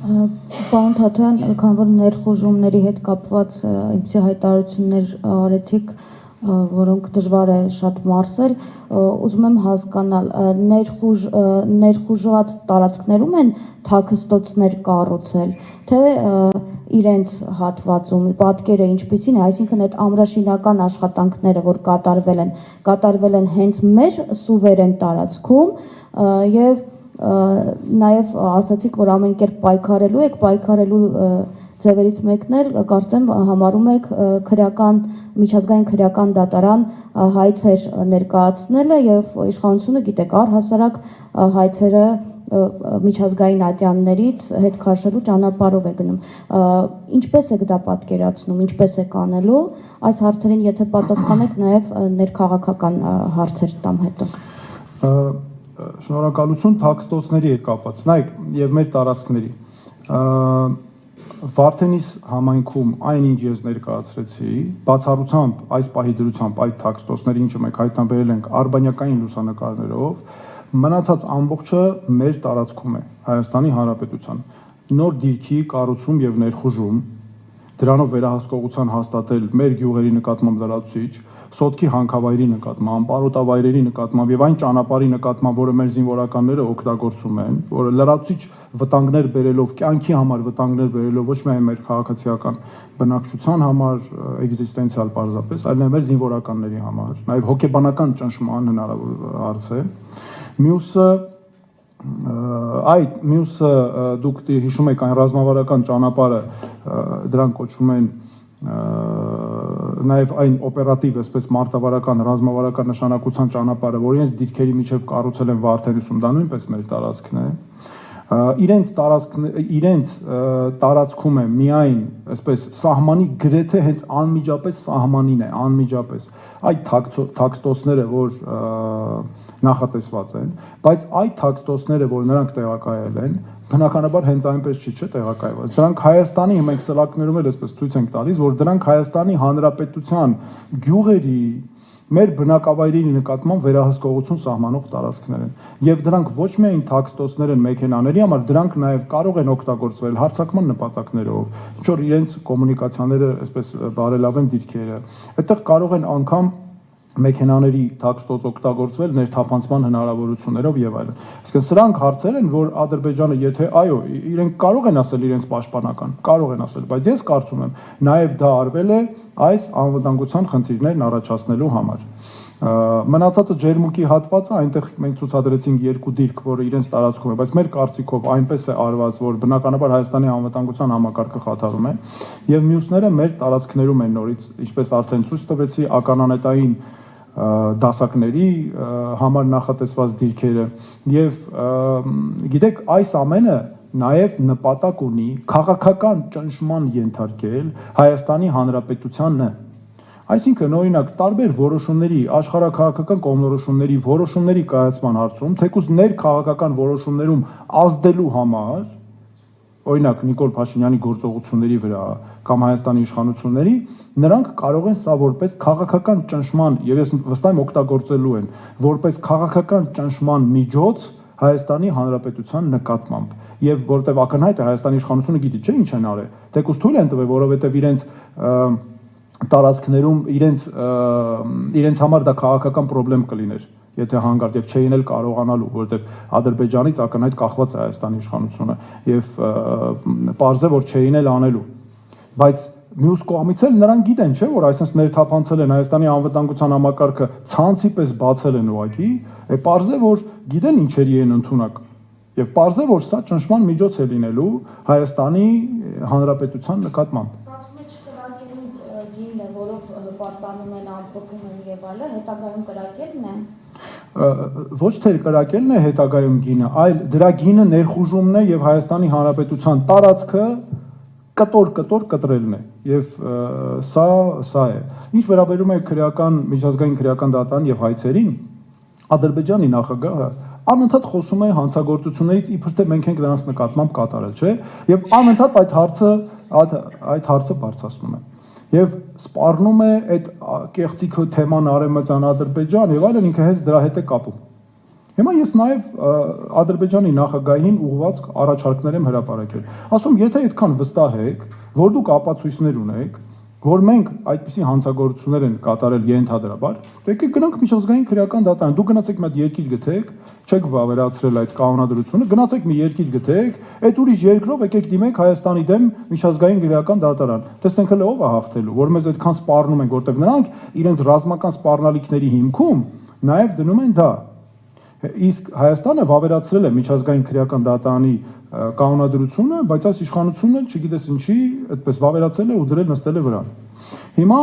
Պարոն Թաթոյան, քանի որ ներխուժումների հետ կապված այնպիսի հայտարարություններ արեցիք, որոնք դժվար է շատ մարսել, ուզում եմ հասկանալ, ներխուժված տարածքներում են թաքստոցներ կառուցել, թե իրենց հատվածում պատկերը ինչպիսին է, այսինքն այդ ամրաշինական աշխատանքները, որ կատարվել են հենց մեր սուվերեն տարածքում եւ նաև ասացիք, որ ամեն կերպ պայքարելու եք, պայքարելու ձևերից մեկն էլ կարծեմ համարում եք միջազգային քրեական դատարան հայցեր ներկայացնելը եւ իշխանությունը գիտեք առհասարակ հայցերը միջազգային ատյաններից հետ քաշելու ճանապարհով է գնում։ Ինչպես եք դա պատկերացնում, ինչպես եք անելու, այս հարցերին եթե պատասխանեք նաև ներքաղաքական հարցեր տամ հետո։ Շնորհակալություն թաքստոցների հետ կապված, նայեք, եւ մեր տարածքների։ Վարդենիս համայնքում այնինչ ես ներկայացրեցի, բացառությամբ այս պահի դրությամբ այդ թաքստոցները, ինչը մենք հայտնաբերել ենք արբանյակային լուսանկարներով, մնացած ամբողջը մեր տարածքում է, Հայաստանի Հանրապետության։ Նոր դիրքի կառուցում եւ ներխուժում, դրանով վերահսկողության հաստատել մեր գյուղերի նկատմամբ լրացուցիչ, սոտքի հանքավայրի նկատմամբ, պարոտավայրերի նկատմամբ եւ այն ճանապարհի նկատմամբ, որը մեր զինվորականները օգտագործում են, որը լրացուցիչ վտանգներ բերելով, կյանքի համար վտանգներ բերելով ոչ միայն մեր քաղաքացիական բնակչության համար, էգզիստենցիալ պարզապես, այլ նաեւ մեր զինվորականների համար, նաեւ հոգեբանական ճնշման հնարավոր հարց է։ Մյուսը դուք հիշում եք այն ռազմավարական ճանապարհը, դրան կոչվում են նաև այն օպերատիվ, այսպես մարտավարական, ռազմավարական նշանակության ճանապարհը, որ իրենց դիրքերի միջև կառուցել են Վարդենիսում, դա նույնպես մեր տարածքն է։ Իրենց տարածքում է միայն, այսպես սահմանի գրեթե հենց անմիջապես սահմանին է, անմիջապես այդ թաքստոցները, որ նախատեսված են, բայց այդ թաքստոցները, որ նրանք տեղակայել են, բնականաբար հենց այնպես չի տեղակայված։ Դրանք Հայաստանի, մենք սլակներում էլ այսպես ցույց ենք տալիս, որ դրանք Հայաստանի Հանրապետության գյուղերի մեր բնակավայրերի նկատմամբ վերահսկողություն սահմանող տարածքներ են։ Եվ դրանք ոչ միայն թաքստոցներ են մեքենաների համար, դրանք նաև կարող են օգտագործվել հարձակման նպատակներով, ինչ որ իրենց կոմունիկացիաները այսպես բարելավեն դիրքերը։ Այդտեղ կարող են անգամ մեքենաների թաքստոց օգտագործվել ներթափանցման հնարավորություններով եւ այլն։ Այսինքն սրանք հարցեր են, որ Ադրբեջանը, եթե այո, իրենք կարող են ասել իրենց պաշտպանական, կարող են ասել, բայց ես կարծում եմ, նաեւ դա արվել է այս անվտանգության խնդիրներն առաջացնելու համար։ Մնացածը ջերմուկի հատվածը, այնտեղ մենք ցուցադրեցինք երկու դիրք, որը իրենց տարածքում է, բայց մեր կարծիքով այնպես է արված, որ բնականաբար Հայաստանի անվտանգության համակարգը խաթարում է, եւ մյուսները մեր տարածքներում են նորից, ինչպես արդեն ցույց տվեցի, ականանետային դասակների համար նախատեսված դիրքերը եւ գիտեք այս ամենը նաեւ նպատակ ունի քաղաքական ճնշման ենթարկել Հայաստանի Հանրապետությանը, այսինքն օրինակ տարբեր որոշումների, աշխարհաքաղաքական որոշումների կայացման հարցում, թեկուզ ներքաղաքական որոշումներում ազդելու համար, օրինակ Նիկոլ Փաշինյանի գործողությունների վրա կամ Հայաստանի իշխանությունների, նրանք կարող են սա որպես քաղաքական ճնշման, եւ ես վստահ եմ օգտագործելու են, որպես քաղաքական ճնշման միջոց Հայաստանի Հանրապետության նկատմամբ, եւ որտեւ ակնհայտ է Հայաստանի իշխանությունը գիտի, չէ՞ ինչ են արել, թեկուզ թույլ են տվել, որովհետեւ իրենց տարածքներում իրենց համար դա քաղաքական խնդրեմ կլիներ, եթե հանգարտ եւ չէին էլ կարողանալու, որովհետեւ Ադրբեջանից ակնհայտ կախված է Հայաստանի իշխանությունը եւ պարզ է, որ չէին էլ անելու, բայց մյուս կողմից էլ նրանք գիտեն, չէ՞, որ այսպես ներթափանցել են Հայաստանի անվտանգության համակարգը, ցանցի պես բացել են ուղղակի, պարզ է, որ գիտեն ինչերի են ընդունակ եւ պարզ է, որ սա ճնշման միջոց է լինելու Հայաստանի Հանրապետության նկատմամբ։ Գինը, որով պարտանում են, ամփոփում են եւ այլը, հետագայում կրակելն է։ Ոչ թե կրակելն է հետագայում գինը, այլ դրա գինը ներխուժումն է եւ Հայաստանի Հանրապետության տարածքը կտոր կտրելն է եւ սա է։ Ինչ վերաբերում է միջազգային քրեական դատարան եւ հայցերին, Ադրբեջանի նախագահը անընդհատ խոսում է հանցագործություններից, իբր թե մենք ենք նրանց նկատմամբ կատարել, չէ՞, եւ անընդհատ այդ հարցը բարձրացնում է։ Եվ սպառնում է այդ կեղծիք թեման Արևմտյան Ադրբեջան եւ այլն, ինքը հենց դրա հետ է կապում։ Հիմա ես նաև Ադրբեջանի նախագահին ուղղված առաջարկներ եմ հրապարակել։ Ասում, եթե այդքան վստահ եք, որ դուք ապացույցներ ունեք, որ մենք այդպիսի հանցագործություններ են կատարել ենթադրաբար, եկեք գնանք միջազգային քրեական դատարան, դուք գնացեք մի հատ երկիր գտեք, չեք վավերացրել այդ կանոնադրությունը, գնացեք մի երկիր գտեք, այդ ուրիշ երկրով եկեք դիմեք Հայաստանի դեմ միջազգային քրեական դատարան։ Տեսնենք հələ ով է հաղթելու, որ մեզ այդքան սպառնում են, որտեղ նրանք իրենց ռազմական սպառնալիքների հիմքում նաև դնում են դա։ Իսկ Հայաստանը վավերացրել է միջազգային քրեական դատարանի կանոնադրությունը, բայց այս իշխանությունը, չգիտես ինչի, այդպես վավերացել է ու դրել նստել է վրան։ Հիմա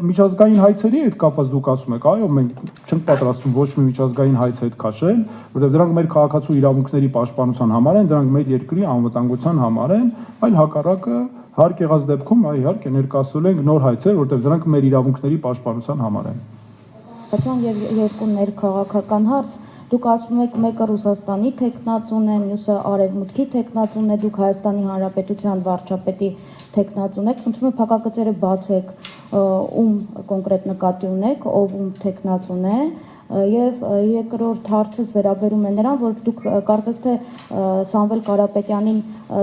միջազգային հայցերի հետ կապված դուք ասում եք, այո, մենք չենք պատրաստվում ոչ մի միջազգային հայց հետ քաշել, որովհետև դրանք մեր քաղաքացու իրավունքների պաշտպանության համար են, դրանք մեր երկրի անվտանգության համար են, այլ հակառակը հարկ եղած դեպքում, իհարկե ներկայացրել ենք նոր հայցեր, որովհետև դրանք մեր իրավունքների պաշտպանության համար են։ Պատրան եւ երկու ներքաղաքական հարց, դուք ասում եք մեկը Ռուսաստանի տեխնացուն է, մյուսը Արևմուտքի տեխնացուն է, դուք Հայաստանի Հանրապետության վարչապետի տեխնացուն եք, խնդրում եմ փակագծերը բացեք, ում կոնկրետ նկատի ունեք, ով ում տեխնացուն է, եւ երկրորդ հարցս վերաբերում է նրան, որ դուք կարծես թե Սամվել Կարապետյանին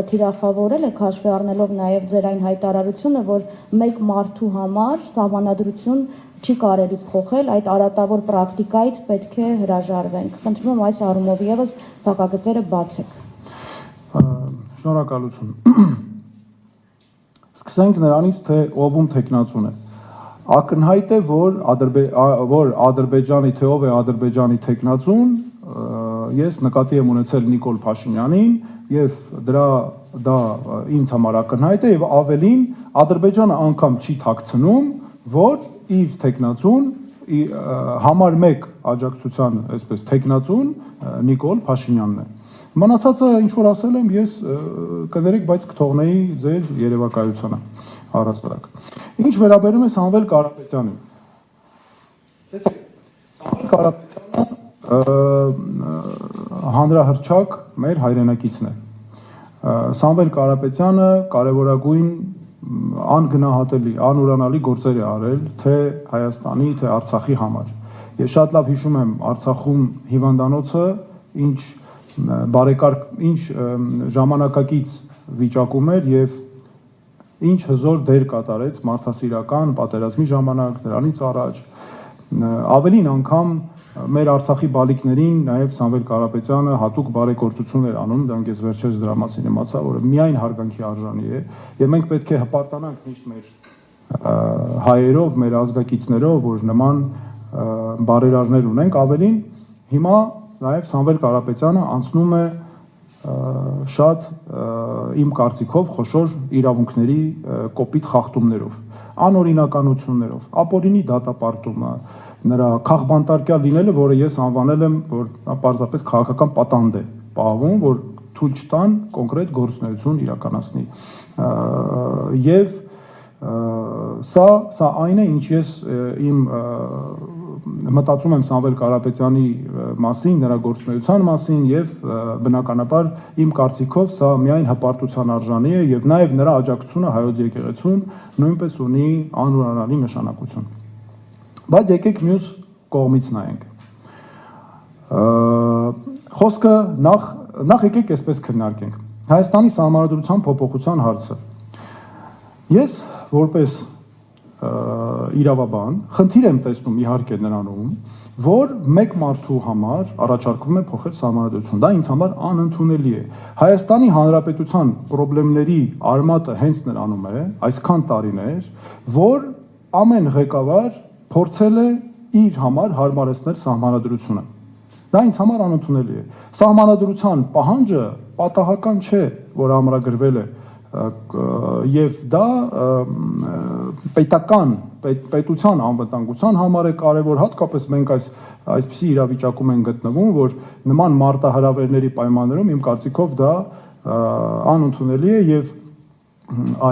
թիրախավորել եք, հաշվի առնելով նաեւ ձեր այն հայտարարությունը, որ մեկ մարդու համար սահմանադրություն չի կարելի փոխել, այդ արատավոր պրակտիկայից պետք է հրաժարվենք։ Խնդրում եմ այս առումով եւս փակագծերը բացեք։ Շնորհակալություն։ Սկսենք նրանից, թե ով ում տեխնացուն է։ Ակնհայտ է, որ Ադրբեջանի, թե ով է Ադրբեջանի տեխնացուն, ես նկատի եմ ունեցել Նիկոլ Փաշինյանին եւ դա ինձ համար ակնհայտ է եւ ավելին Ադրբեջանը անգամ չի թաքցնում, որ իր տեխնացուն համար 1 աջակցության, այսպես տեխնացուն Նիկոլ Փաշինյանն է։ Մնացածը ինչ որ ասել եմ, ես կներեք, բայց կթողնեի ձեր երևակայությանը առհասարակ։ Ինչ վերաբերում է Սամվել Կարապետյանին։ Տեսեք, Սամվել Կարապետյանը հանրահռչակ մեր հայրենակիցն է։ Սամվել Կարապետյանը կարևորագույն անգնահատելի, անուրանալի գործեր է արել թե Հայաստանի, թե Արցախի համար։ Ես շատ լավ հիշում եմ Արցախում հիվանդանոցը, ինչ բարեկարգ, ինչ ժամանակակից վիճակում էր եւ ինչ հզոր դեր կատարեց մարդասիրական պատերազմի ժամանակ, դրանից առաջ։ Ավելին անգամ մեր Արցախի բալիկներին նաև Սամվել Կարապետյանը հատուկ բարեգործություն էր անում, դրանք ես վերջերս դրա մասին իմացա, որը միայն հարգանքի արժանի է, եւ մենք պետք է հպարտանանք միշտ մեր հայերով, մեր ազգակիցներով, որ նման բարերարներ ունենք, ավելին հիմա նաև Սամվել Կարապետյանը անցնում է շատ իմ կարծիքով խոշոր իրավունքների կոպիտ խախտումներով, անօրինականություններով, ապօրինի դատապարտումը, նրա քաղբանտարկյալ լինելը, որը ես անվանել եմ, որ պարզապես քաղաքական պատանդ է պահվում, որ թույլ չտան կոնկրետ գործունեություն իրականացնի։ Եվ սա այն է, ինչ ես իմ մտածում եմ Սամվել Կարապետյանի մասին, նրա գործունեության մասին եւ բնականաբար իմ կարծիքով սա միայն հպարտության արժանի է եւ նաեւ նրա աջակցությունը հայոց եկեղեցուն նույնպես ունի անուրանալի նշանակություն։ Բայց եկեք մյուս կողմից նայենք։ Խոսքը նախ եկեք այսպես քննարկենք։ Հայաստանի Սահմանադրության փոփոխության հարցը։ Ես որպես իրավաբան խնդիր եմ տեսնում իհարկե նրանում, որ մեկ մարդու համար առաջարկվում է փոխել Սահմանադրություն։ Դա ինձ համար անընդունելի է։ Հայաստանի Հանրապետության խնդիրների արմատը հենց նրանում է, այսքան տարիներ, որ ամեն ղեկավար փորձել է իր համար հարմարեցնել Սահմանադրությունը։ Դա ինձ համար անընդունելի է։ Սահմանադրության պահանջը պատահական չէ, որ ամրագրվել է եւ դա պետության անվտանգության համար է կարևոր, հատկապես մենք այսպիսի իրավիճակում ենք գտնվում, որ նման մարտահրավերների պայմաններում իմ կարծիքով դա անընդունելի է եւ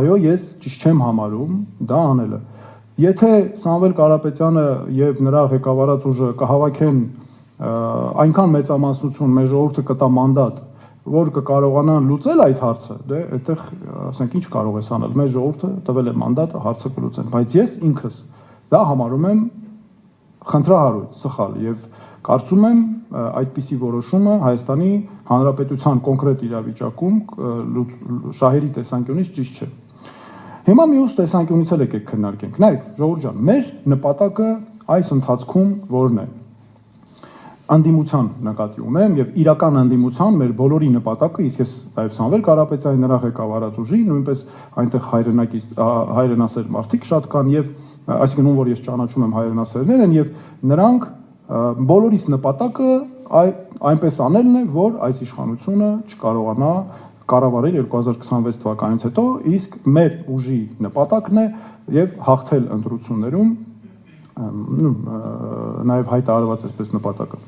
այո, ես ճիշտ չեմ համարում դա անելը։ Եթե Սամվել Կարապետյանը եւ նրա ղեկավարած ուժը կհավաքեն այնքան մեծամասնություն, մեր ժողովուրդը կտա մանդատ, որ կկարողանան լուծել այդ հարցը, դե այդտեղ ասենք ինչ կարող ես անել, մեր ժողովուրդը տվել է մանդատ, հարցը կլուծեն, բայց ես ինքս դա համարում եմ խնդրահարույց, սխալ եւ Կարծում եմ այդպիսի որոշումը Հայաստանի Հանրապետության կոնկրետ իրավիճակում շահերի տեսանկյունից ճիշտ չէ։ Հիմա մյուս տեսանկյունից էլ եկեք քննարկենք։ Նայեք, ժողովուրդ ջան, մեր նպատակը այս ընթացքում որն է։ Անդիմության նկատի ունեմ եւ իրական անդիմության մեր բոլորի նպատակը, իսկ ես նաև Սամվել Կարապետյանի նրա ղեկավարած ուժի, նույնպես այնտեղ հայրենասեր մարդիկ շատ կան եւ այսինքն ում որ ես ճանաչում եմ հայրենասերներ են եւ նրանք բոլորիս նպատակը այնպես անելն է, որ այս իշխանությունը չկարողանա կառավարել 2026 թվականից հետո, իսկ մեր ուժի նպատակն է եւ հաղթել ընտրություններում նաև հայտարարված այսպես նպատակը։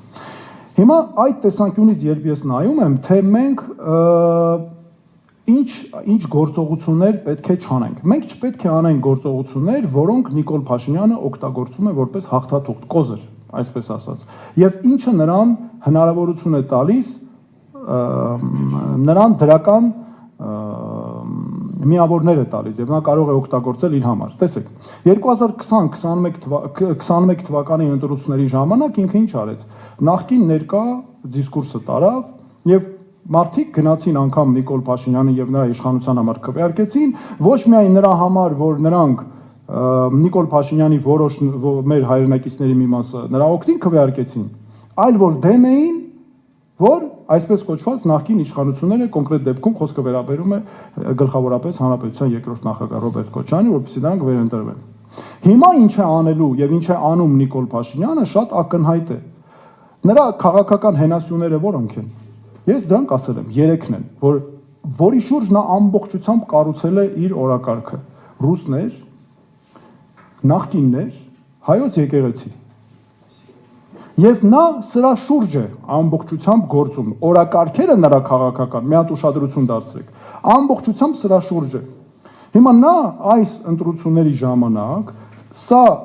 Հիմա այդ տեսանկյունից երբ ես նայում եմ, թե մենք ինչ գործողություններ պետք է չանենք։ Մենք չպետք է անենք գործողություններ, որոնք Նիկոլ Փաշինյանը օգտագործում է որպես հաղթաթուղթ, կոզր, այսպես ասած։ Եվ ինչը նրան հնարավորություն է տալիս նրան դրական միավորներ է տալիս եւ նա կարող է օգտագործել իր համար։ Տեսեք, 2020-21 թվականի ընտրությունների ժամանակ ինքը ինչ արեց։ Նախկին ներկա դիսկուրսը տարավ եւ մարդիկ գնացին անգամ Նիկոլ Փաշինյանի եւ նրա իշխանության համար քվեարկեցին, ոչ միայն նրա համար, որ նրանք Նիկոլ Փաշինյանի որոշ մեր հայրենակիցների մի մասը նրա օգտին քվեարկեցին, այլ որ դեմ էին, որ այսպես կոչված նախկին իշխանությունները կոնկրետ դեպքում խոսքը վերաբերում է գլխավորապես հանրապետության երկրորդ նախագահ Ռոբերտ Քոչարյանին, որպեսզի նրանք վերընտրվեն։ Հիմա ինչ է անելու եւ ինչ է անում Նիկոլ Փաշինյանը շատ ակնհայտ է։ Նրա քաղաքական հենասյուները որոնք են։ Ես դրանք ասել եմ, 3-ն են, որի շուրջ նա ամբողջությամբ կառուցել է իր օրակարգը։ Ռուսներ, նախկիններ, հայոց եկեղեցի։ Եվ նա սրա շուրջ է ամբողջությամբ գործում։ Օրակարգերը նրա քաղաքական, մի հատ ուշադրություն դարձրեք, ամբողջությամբ սրա շուրջ է։ Հիմա նա այս ընտրությունների ժամանակ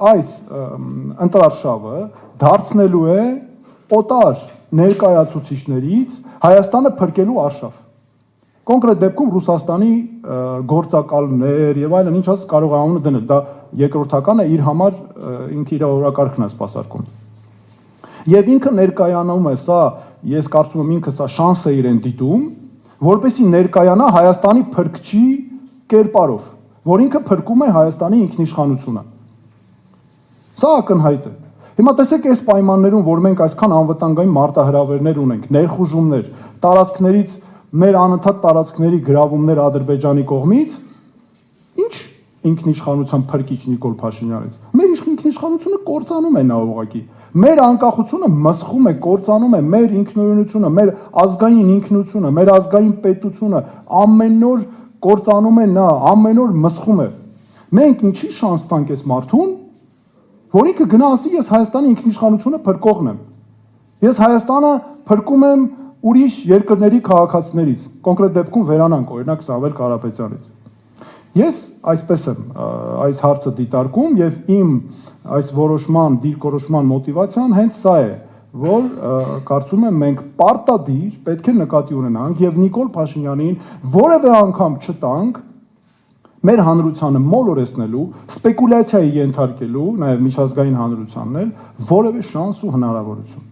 այս ընտրարշավը դարձնելու է օտար ներկայացուցիչներից Հայաստանը փրկելու արշավ։ Կոնկրետ դեպքում Ռուսաստանի գործակալներ եւ այլն, ինչ ասած կարող է անունը դնել, դա երկրորդական է իր համար, ինքը իր օրակարգն է սպասարկում։ Եվ ինքը ներկայանում է սա, ես կարծում եմ ինքը սա շանս է իրեն դիտում, որպեսզի ներկայանա Հայաստանի փրկչի կերպարով, որ ինքը փրկում է Հայաստանի ինքնիշխանությունը։ Սա ակնհայտ է։ Հիմա տեսեք այս պայմաններում, որ մենք այսքան անվտանգային մարտահրավերներ ունենք, ներխուժումներ, տարածքներից մեր անընդհատ տարածքների գրավումներ Ադրբեջանի կողմից, ինչ ինքնիշխանության փրկիչ Նիկոլ Փաշինյանից։ Մեր ինքնիշխանությունը կործանում է նա ուղղակի։ Մեր անկախությունը մսխում է, կործանում է, մեր ինքնուրույնությունը, մեր ազգային ինքնությունը, մեր ազգային պետությունը ամեն օր կործանում է նա, ամեն օր մսխում է։ Մենք ինչի շանս տանք այս մարդուն, որ ինքը գնա ասի ես Հայաստանի ինքնիշխանությունը փրկողն եմ։ Ես Հայաստանը փրկում եմ ուրիշ երկրների քաղաքացիներից, կոնկրետ դեպքում վերանանք օրինակ Սամվել Կարապետյանից։ Ես այսպես եմ այս հարցը դիտարկում եւ իմ այս որոշման, դիրքորոշման մոտիվացիան հենց սա է, որ կարծում եմ մենք պարտադիր պետք է նկատի ունենանք եւ Նիկոլ Փաշինյանին որևէ անգամ չտանք մեր հանրությանը մոլորեցնելու, սպեկուլյացիայի ենթարկելու, նաեւ միջազգային հանրությանն էլ որևէ շանս ու հնարավորություն։